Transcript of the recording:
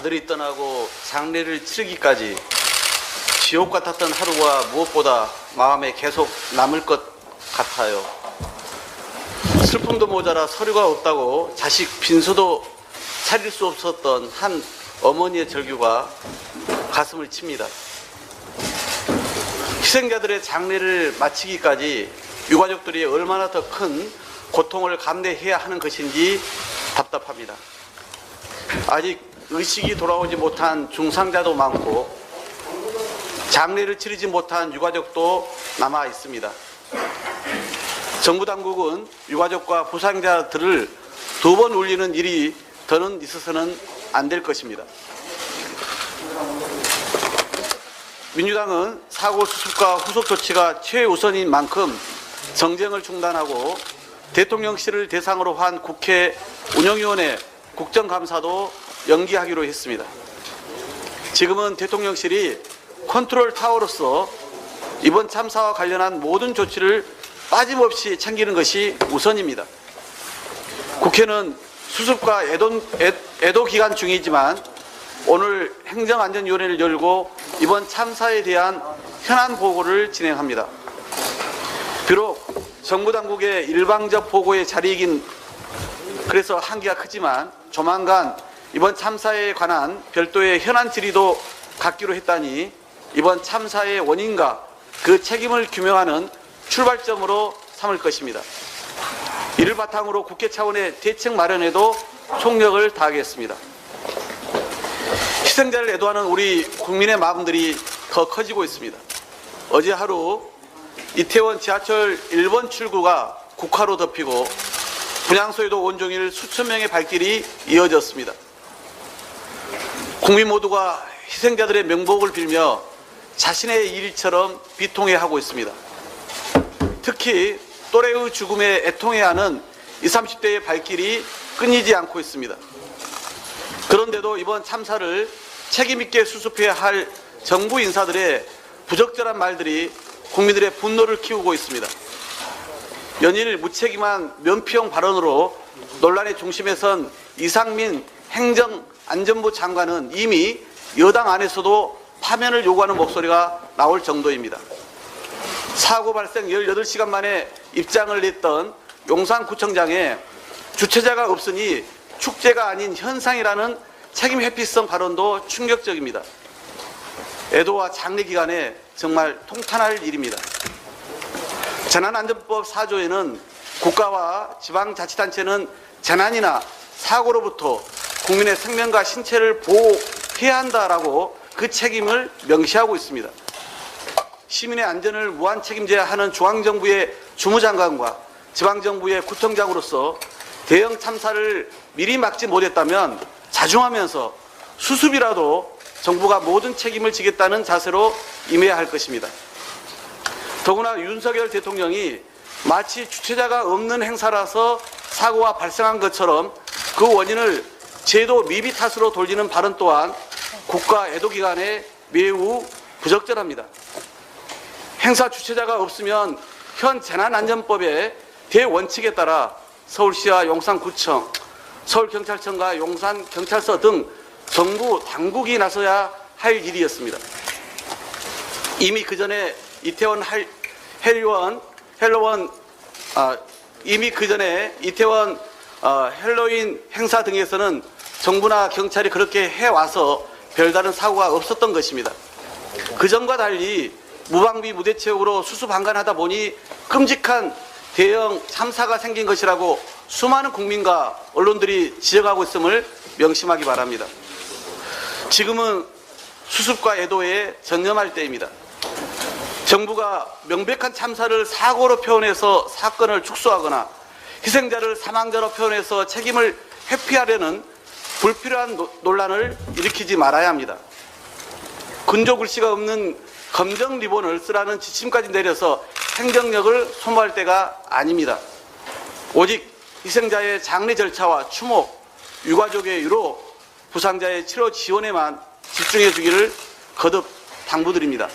아들이 떠나고 장례를 치르기까지 지옥 같았던 하루가 무엇보다 마음에 계속 남을 것 같아요. 슬픔도 모자라 서류가 없다고 자식 빈소도 차릴 수 없었던 한 어머니의 절규가 가슴을 칩니다. 희생자들의 장례를 마치기까지 유가족들이 얼마나 더 큰 고통을 감내해야 하는 것인지 답답합니다. 아직 의식이 돌아오지 못한 중상자도 많고 장례를 치르지 못한 유가족도 남아 있습니다. 정부 당국은 유가족과 부상자들을 두 번 울리는 일이 더는 있어서는 안 될 것입니다. 민주당은 사고 수습과 후속 조치가 최우선인 만큼 정쟁을 중단하고 대통령실을 대상으로 한 국회 운영위원회 국정감사도 연기하기로 했습니다. 지금은 대통령실이 컨트롤 타워로서 이번 참사와 관련한 모든 조치를 빠짐없이 챙기는 것이 우선입니다. 국회는 수습과 애도 기간 중이지만 오늘 행정안전위원회를 열고 이번 참사에 대한 현안 보고를 진행합니다. 비록 정부 당국의 일방적 보고의 자리이긴 그래서 한계가 크지만 조만간 이번 참사에 관한 별도의 현안 질의도 갖기로 했다니 이번 참사의 원인과 그 책임을 규명하는 출발점으로 삼을 것입니다. 이를 바탕으로 국회 차원의 대책 마련에도 총력을 다하겠습니다. 희생자를 애도하는 우리 국민의 마음들이 더 커지고 있습니다. 어제 하루 이태원 지하철 1번 출구가 국화로 덮이고 분향소에도 온종일 수천 명의 발길이 이어졌습니다. 국민 모두가 희생자들의 명복을 빌며 자신의 일처럼 비통해하고 있습니다. 특히 또래의 죽음에 애통해하는 20, 30대의 발길이 끊이지 않고 있습니다. 그런데도 이번 참사를 책임있게 수습해야 할 정부 인사들의 부적절한 말들이 국민들의 분노를 키우고 있습니다. 연일 무책임한 면피형 발언으로 논란의 중심에 선 이상민 행정안전부 장관은 이미 여당 안에서도 파면을 요구하는 목소리가 나올 정도입니다. 사고 발생 18시간 만에 입장을 냈던 용산구청장의 주최자가 없으니 축제가 아닌 현상이라는 책임 회피성 발언도 충격적입니다. 애도와 장례 기간에 정말 통탄할 일입니다. 재난안전법 4조에는 국가와 지방자치단체는 재난이나 사고로부터 국민의 생명과 신체를 보호해야 한다라고 그 책임을 명시하고 있습니다. 시민의 안전을 무한 책임져야 하는 중앙정부의 주무장관과 지방정부의 구청장으로서 대형 참사를 미리 막지 못했다면 자중하면서 수습이라도 정부가 모든 책임을 지겠다는 자세로 임해야 할 것입니다. 더구나 윤석열 대통령이 마치 주최자가 없는 행사라서 사고가 발생한 것처럼 그 원인을 제도 미비 탓으로 돌리는 발언 또한 국가 애도 기간에 매우 부적절합니다. 행사 주최자가 없으면 현 재난안전법의 대원칙에 따라 서울시와 용산구청, 서울경찰청과 용산경찰서 등 정부 당국이 나서야 할 일이었습니다. 이미 그 전에 이태원 헬로윈 행사 등에서는 정부나 경찰이 그렇게 해와서 별다른 사고가 없었던 것입니다. 그전과 달리 무방비 무대책으로 수수방관하다 보니 끔찍한 대형 참사가 생긴 것이라고 수많은 국민과 언론들이 지적하고 있음을 명심하기 바랍니다. 지금은 수습과 애도에 전념할 때입니다. 정부가 명백한 참사를 사고로 표현해서 사건을 축소하거나 희생자를 사망자로 표현해서 책임을 회피하려는 불필요한 논란을 일으키지 말아야 합니다. 근조 글씨가 없는 검정 리본을 쓰라는 지침까지 내려서 행정력을 소모할 때가 아닙니다. 오직 희생자의 장례 절차와 추모, 유가족의 위로, 부상자의 치료 지원에만 집중해 주기를 거듭 당부드립니다.